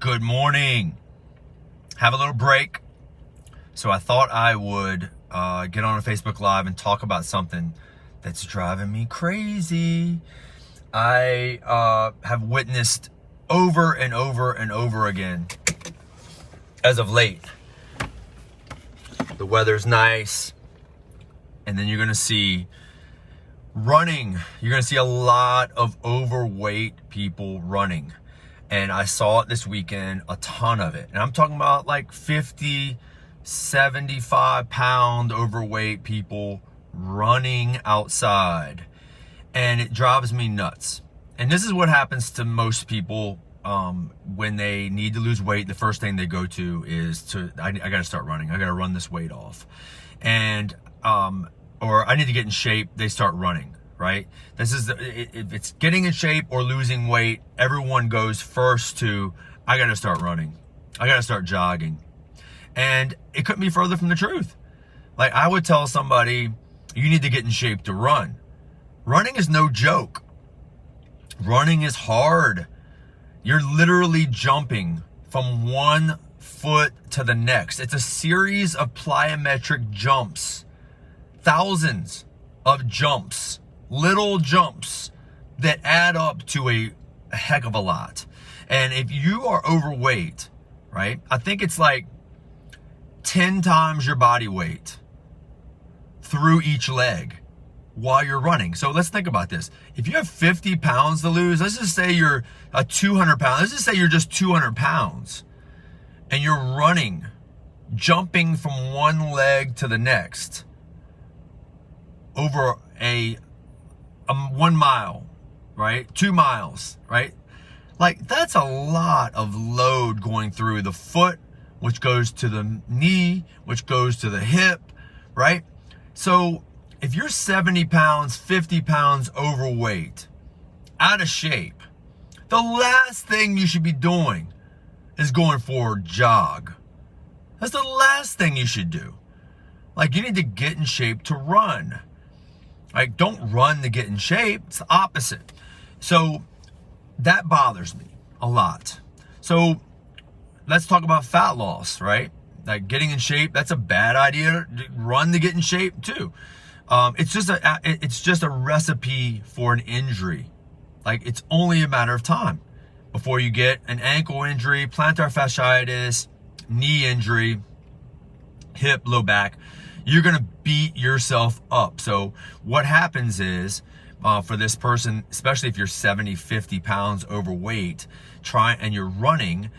Good morning. Have a little break. So I thought I would get on a Facebook Live and talk about something that's driving me crazy. I have witnessed over and over and over again as of late. The weather's nice, and then you're going to see running. You're going to see a lot of overweight people running. And I saw it this weekend, a ton of it. And I'm talking about like 50, 75 pound overweight people running outside. And it drives me nuts. And this is what happens to most people when they need to lose weight. The first thing they go to is I got to start running. I got to run this weight off. And, or I need to get in shape. They start running. Right? This is, if it's getting in shape or losing weight, everyone goes first to, I got to start running. I got to start jogging. And it couldn't be further from the truth. Like, I would tell somebody, you need to get in shape to run. Running is no joke. Running is hard. You're literally jumping from one foot to the next. It's a series of plyometric jumps. Thousands of jumps. Little jumps that add up to a heck of a lot. And if you are overweight, right, I think it's like 10 times your body weight through each leg while you're running. So let's think about this. If you have 50 pounds to lose, let's just say you're a 200 pounds. Let's just say you're just 200 pounds and you're running, jumping from one leg to the next over a 1 mile, right? 2 miles, right? Like, that's a lot of load going through the foot, which goes to the knee, which goes to the hip, right? So if you're 70 pounds, 50 pounds overweight, out of shape, the last thing you should be doing is going for a jog. That's the last thing you should do. Like, you need to get in shape to run. Like, don't run to get in shape. It's the opposite. So that bothers me a lot. So let's talk about fat loss, right? Like, getting in shape, that's a bad idea. Run to get in shape too. It's just a recipe for an injury. Like, it's only a matter of time before you get an ankle injury, plantar fasciitis, knee injury, hip, low back. You're going to beat yourself up. So what happens is, for this person, especially if you're 70, 50 pounds overweight, and you're running,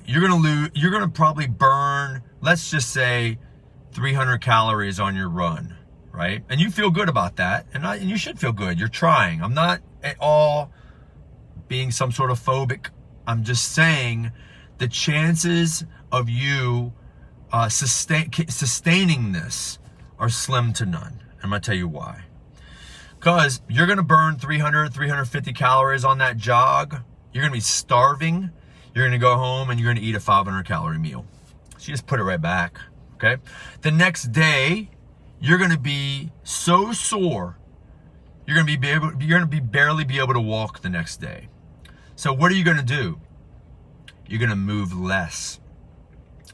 you're going to probably burn, let's just say 300 calories on your run, right? And you feel good about that. And you should feel good. You're trying. I'm not at all being some sort of phobic. I'm just saying the chances of you sustaining this are slim to none. I'm going to tell you why. Because you're going to burn 300, 350 calories on that jog. You're going to be starving. You're going to go home and you're going to eat a 500 calorie meal. So you just put it right back. Okay. The next day, you're going to be so sore. You're going to barely be able to walk the next day. So what are you going to do? You're going to move less.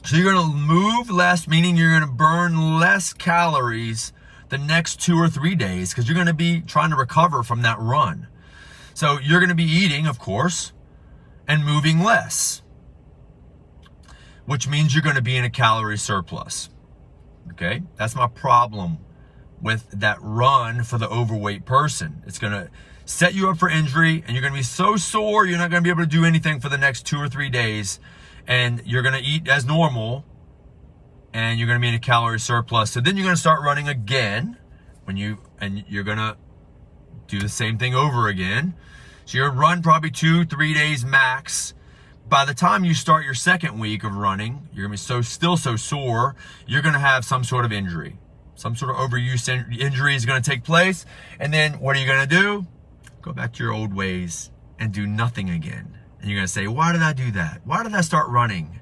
So you're going to move less, meaning you're going to burn less calories the next 2 or 3 days because you're going to be trying to recover from that run. So you're going to be eating, of course, and moving less, which means you're going to be in a calorie surplus. Okay? That's my problem with that run for the overweight person. It's going to set you up for injury, and you're going to be so sore you're not going to be able to do anything for the next 2 or 3 days. And you're going to eat as normal, and you're going to be in a calorie surplus. So then you're going to start running again and you're going to do the same thing over again. So you're going to run probably 2-3 days max. By the time you start your second week of running, you're going to be still so sore, you're going to have some sort of injury. Some sort of overuse injury is going to take place. And then what are you going to do? Go back to your old ways and do nothing again. And you're going to say, why did I do that? Why did I start running?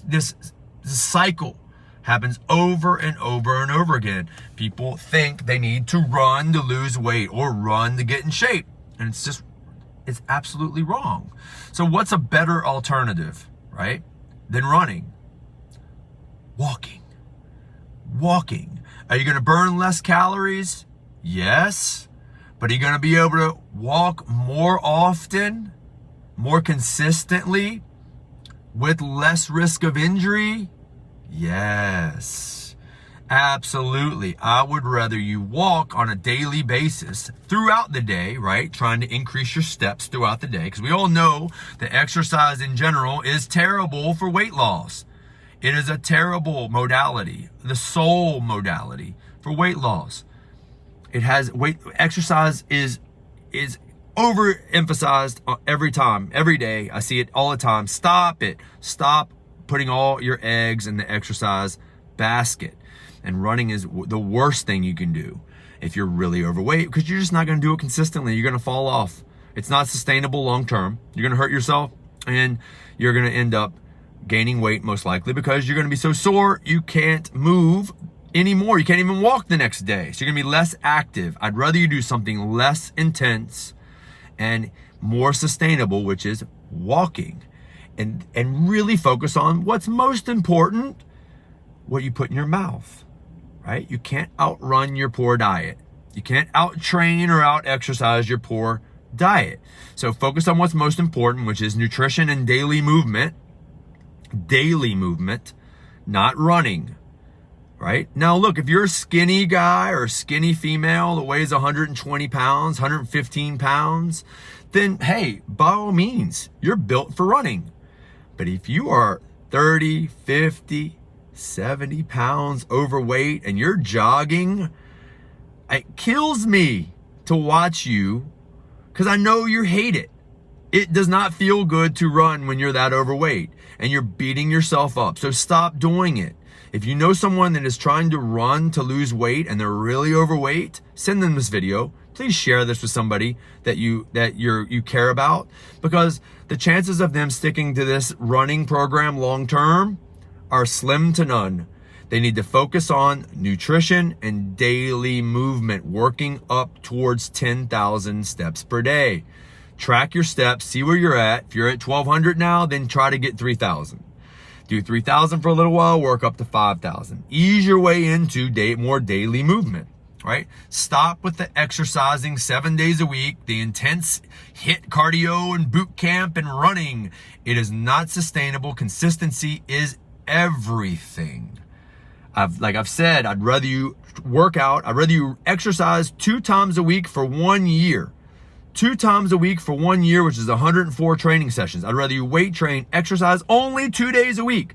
This cycle happens over and over and over again. People think they need to run to lose weight or run to get in shape. And it's just It's absolutely wrong. So what's a better alternative, right, than running? Walking. Walking. Are you going to burn less calories? Yes. But are you going to be able to walk more often, more consistently, with less risk of injury? Yes. Absolutely. I would rather you walk on a daily basis throughout the day, right? Trying to increase your steps throughout the day, because we all know that exercise in general is terrible for weight loss. It is a terrible modality, the sole modality for weight loss. It has exercise is overemphasized every time, every day. I see it all the time. Stop it. Stop putting all your eggs in the exercise basket. And running is the worst thing you can do if you're really overweight, because you're just not going to do it consistently. You're going to fall off. It's not sustainable long term. You're going to hurt yourself, and you're going to end up gaining weight most likely, because you're going to be so sore you can't move anymore. You can't even walk the next day. So you're going to be less active. I'd rather you do something less intense and more sustainable, which is walking, and really focus on what's most important, what you put in your mouth, right? You can't outrun your poor diet. You can't out-train or out-exercise your poor diet. So focus on what's most important, which is nutrition and daily movement, not running, right? Now, look, if you're a skinny guy or a skinny female that weighs 120 pounds, 115 pounds, then hey, by all means, you're built for running. But if you are 30, 50, 70 pounds overweight and you're jogging, it kills me to watch you, because I know you hate it. It does not feel good to run when you're that overweight and you're beating yourself up. So stop doing it. If you know someone that is trying to run to lose weight and they're really overweight, send them this video. Please share this with somebody that you care about, because the chances of them sticking to this running program long term are slim to none. They need to focus on nutrition and daily movement, working up towards 10,000 steps per day. Track your steps, see where you're at. If you're at 1,200 now, then try to get 3,000. Do 3,000 for a little while, work up to 5,000. Ease your way into more daily movement, right? Stop with the exercising 7 days a week, the intense HIIT cardio and boot camp and running. It is not sustainable. Consistency is everything. I've said, I'd rather you work out. I'd rather you exercise 2 times a week for 1 year. 2 times a week for 1 year, which is 104 training sessions. I'd rather you weight train, exercise only 2 days a week.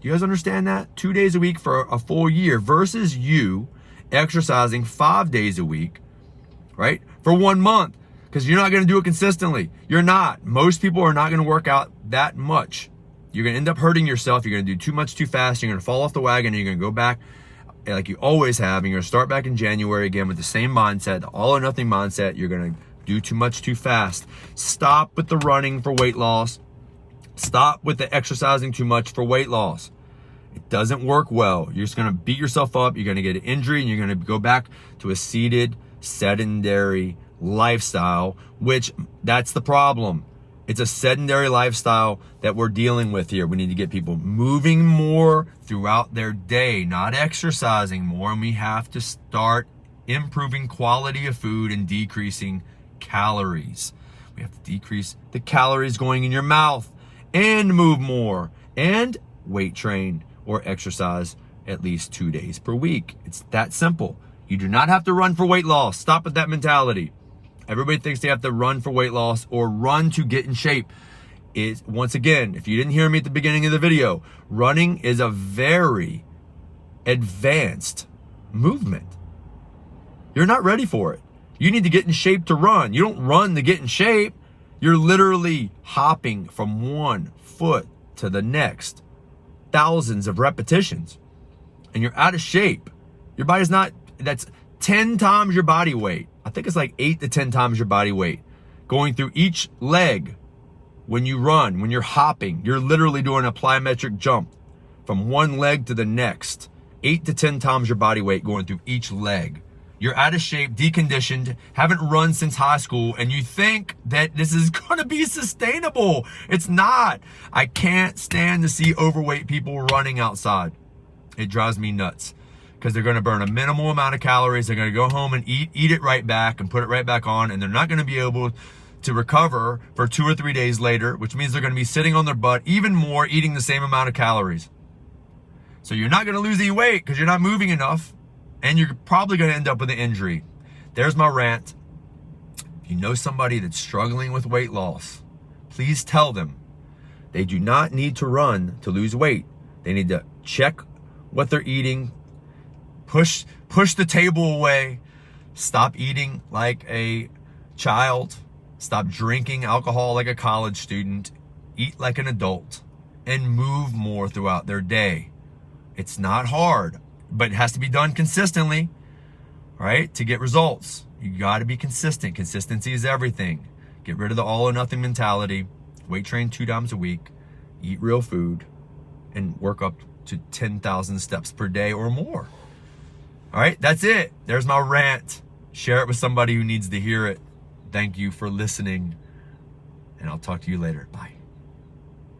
Do you guys understand that? 2 days a week for a full year versus you exercising 5 days a week, right? For 1 month, because you're not going to do it consistently. You're not. Most people are not going to work out that much. You're going to end up hurting yourself. You're going to do too much too fast. You're going to fall off the wagon, and you're going to go back like you always have. And you're going to start back in January again with the same mindset, the all or nothing mindset. You're going to do too much too fast. Stop with the running for weight loss. Stop with the exercising too much for weight loss. It doesn't work well. You're just going to beat yourself up. You're going to get an injury, and you're going to go back to a seated, sedentary lifestyle, which that's the problem. It's a sedentary lifestyle that we're dealing with here. We need to get people moving more throughout their day, not exercising more. And we have to start improving quality of food and decreasing calories. We have to decrease the calories going in your mouth and move more and weight train or exercise at least 2 days per week. It's that simple. You do not have to run for weight loss. Stop with that mentality. Everybody thinks they have to run for weight loss or run to get in shape. Once again, if you didn't hear me at the beginning of the video, running is a very advanced movement. You're not ready for it. You need to get in shape to run. You don't run to get in shape. You're literally hopping from one foot to the next. Thousands of repetitions. And you're out of shape. Your body's not, that's 10 times your body weight. I think it's like 8 to 10 times your body weight. Going through each leg when you run, when you're hopping, you're literally doing a plyometric jump from one leg to the next. 8 to 10 times your body weight going through each leg. You're out of shape, deconditioned, haven't run since high school, and you think that this is gonna be sustainable. It's not. I can't stand to see overweight people running outside. It drives me nuts because they're gonna burn a minimal amount of calories. They're gonna go home and eat it right back and put it right back on, and they're not gonna be able to recover for 2 or 3 days later, which means they're gonna be sitting on their butt even more, eating the same amount of calories. So you're not gonna lose any weight because you're not moving enough, and you're probably going to end up with an injury. There's my rant. If you know somebody that's struggling with weight loss, please tell them they do not need to run to lose weight. They need to check what they're eating, push the table away, stop eating like a child, stop drinking alcohol like a college student, eat like an adult, and move more throughout their day. It's not hard, but it has to be done consistently, right? To get results. You got to be consistent. Consistency is everything. Get rid of the all or nothing mentality. Weight train 2 times a week. Eat real food. And work up to 10,000 steps per day or more. All right, that's it. There's my rant. Share it with somebody who needs to hear it. Thank you for listening. And I'll talk to you later. Bye.